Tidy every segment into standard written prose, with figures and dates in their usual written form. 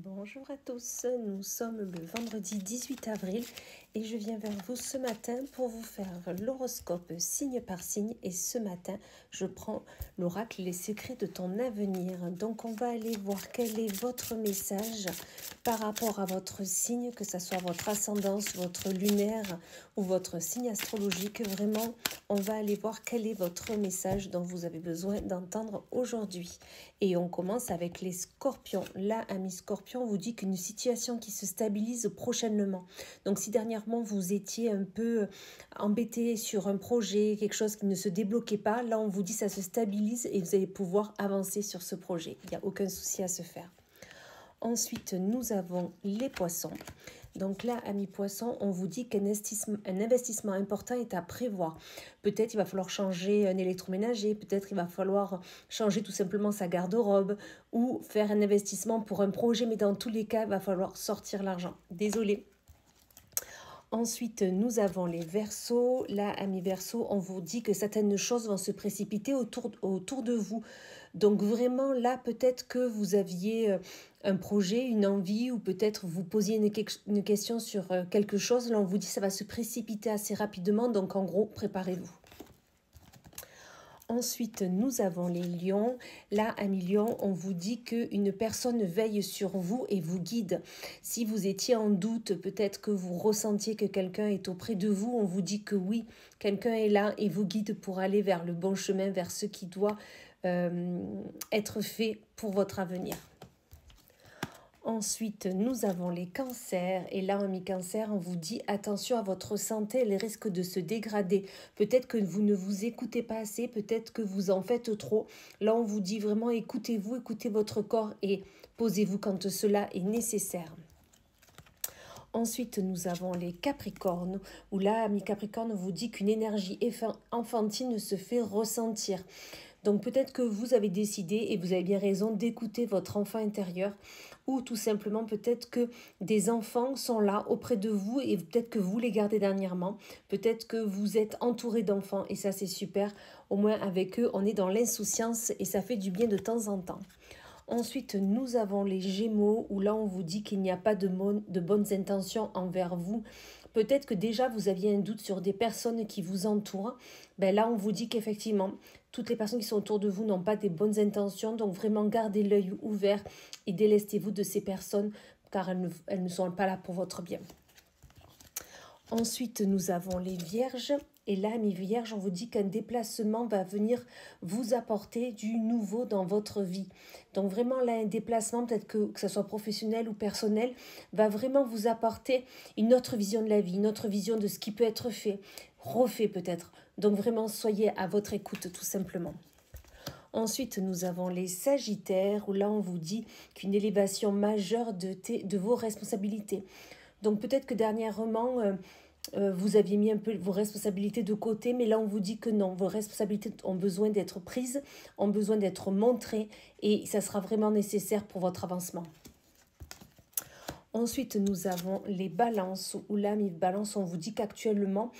Bonjour à tous, nous sommes le vendredi 18 avril et je viens vers vous ce matin pour vous faire l'horoscope signe par signe et ce matin je prends l'oracle Les secrets de ton avenir. Donc on va aller voir quel est votre message par rapport à votre signe, que ce soit votre ascendance, votre lunaire ou votre signe astrologique. Vraiment, on va aller voir quel est votre message dont vous avez besoin d'entendre aujourd'hui. Et on commence avec les scorpions. Là, amis scorpions, on vous dit qu'une situation qui se stabilise prochainement. Donc si dernièrement vous étiez un peu embêté sur un projet, quelque chose qui ne se débloquait pas, là on vous dit ça se stabilise et vous allez pouvoir avancer sur ce projet. Il n'y a aucun souci à se faire. Ensuite, nous avons les poissons. Donc là, amis poissons, on vous dit qu'un investissement important est à prévoir. Peut-être il va falloir changer un électroménager, peut-être il va falloir changer tout simplement sa garde-robe ou faire un investissement pour un projet, mais dans tous les cas, il va falloir sortir l'argent. Désolé. Ensuite, nous avons les Verseaux. Là, amis Verseaux, on vous dit que certaines choses vont se précipiter autour de vous. Donc vraiment, là, peut-être que vous aviez un projet, une envie, ou peut-être vous posiez une question sur quelque chose. Là, on vous dit que ça va se précipiter assez rapidement. Donc, en gros, préparez-vous. Ensuite, nous avons les lions. Là, amis lions, on vous dit qu'une personne veille sur vous et vous guide. Si vous étiez en doute, peut-être que vous ressentiez que quelqu'un est auprès de vous, on vous dit que oui, quelqu'un est là et vous guide pour aller vers le bon chemin, vers ce qui doit être fait pour votre avenir. Ensuite, nous avons les cancers. Et là, amis cancers, on vous dit attention à votre santé, elle risque de se dégrader. Peut-être que vous ne vous écoutez pas assez, peut-être que vous en faites trop. Là, on vous dit vraiment écoutez-vous, écoutez votre corps et posez-vous quand cela est nécessaire. Ensuite, nous avons les Capricornes, où là, amis Capricorne, on vous dit qu'une énergie enfantine se fait ressentir. Donc peut-être que vous avez décidé, et vous avez bien raison, d'écouter votre enfant intérieur, ou tout simplement peut-être que des enfants sont là auprès de vous, et peut-être que vous les gardez dernièrement, peut-être que vous êtes entouré d'enfants, et ça c'est super, au moins avec eux, on est dans l'insouciance, et ça fait du bien de temps en temps. Ensuite, nous avons les Gémeaux, où là on vous dit qu'il n'y a pas de bonnes intentions envers vous. Peut-être que déjà vous aviez un doute sur des personnes qui vous entourent. Ben là, on vous dit qu'effectivement, toutes les personnes qui sont autour de vous n'ont pas des bonnes intentions. Donc vraiment, gardez l'œil ouvert et délestez-vous de ces personnes car elles ne sont pas là pour votre bien. Ensuite, nous avons les Vierges. Et là, mes Vierges, on vous dit qu'un déplacement va venir vous apporter du nouveau dans votre vie. Donc vraiment, là, un déplacement, peut-être que ce soit professionnel ou personnel, va vraiment vous apporter une autre vision de la vie, une autre vision de ce qui peut être fait, refait peut-être. Donc vraiment, soyez à votre écoute, tout simplement. Ensuite, nous avons les Sagittaires, où là, on vous dit qu'une élévation majeure de vos responsabilités. Donc peut-être que dernièrement, vous aviez mis un peu vos responsabilités de côté, mais là on vous dit que non, vos responsabilités ont besoin d'être prises, ont besoin d'être montrées et ça sera vraiment nécessaire pour votre avancement. Ensuite, nous avons les balances, où là, mes balances, on vous dit qu'actuellement,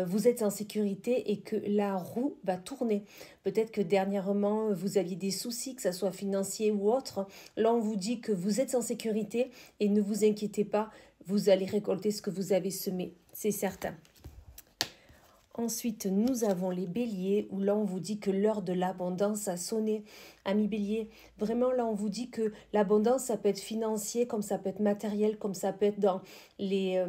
vous êtes en sécurité et que la roue va tourner. Peut-être que dernièrement, vous aviez des soucis, que ce soit financier ou autre. Là, on vous dit que vous êtes en sécurité et ne vous inquiétez pas, vous allez récolter ce que vous avez semé, c'est certain. Ensuite, nous avons les béliers, où là, on vous dit que l'heure de l'abondance a sonné. Amis béliers, vraiment, là, on vous dit que l'abondance, ça peut être financier, comme ça peut être matériel, comme ça peut être dans les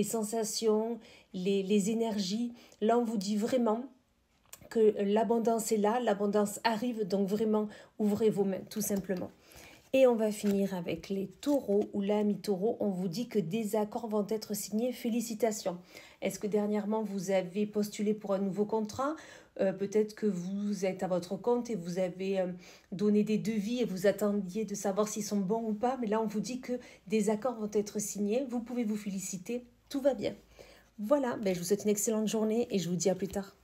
sensations, les énergies. Là, on vous dit vraiment que l'abondance est là, l'abondance arrive, donc vraiment, ouvrez vos mains, tout simplement. Et on va finir avec les taureaux, où là, amis taureaux, on vous dit que des accords vont être signés. Félicitations. Est-ce que dernièrement, vous avez postulé pour un nouveau contrat ? Peut-être que vous êtes à votre compte et vous avez donné des devis et vous attendiez de savoir s'ils sont bons ou pas. Mais là, on vous dit que des accords vont être signés. Vous pouvez vous féliciter. Tout va bien. Voilà, je vous souhaite une excellente journée et je vous dis à plus tard.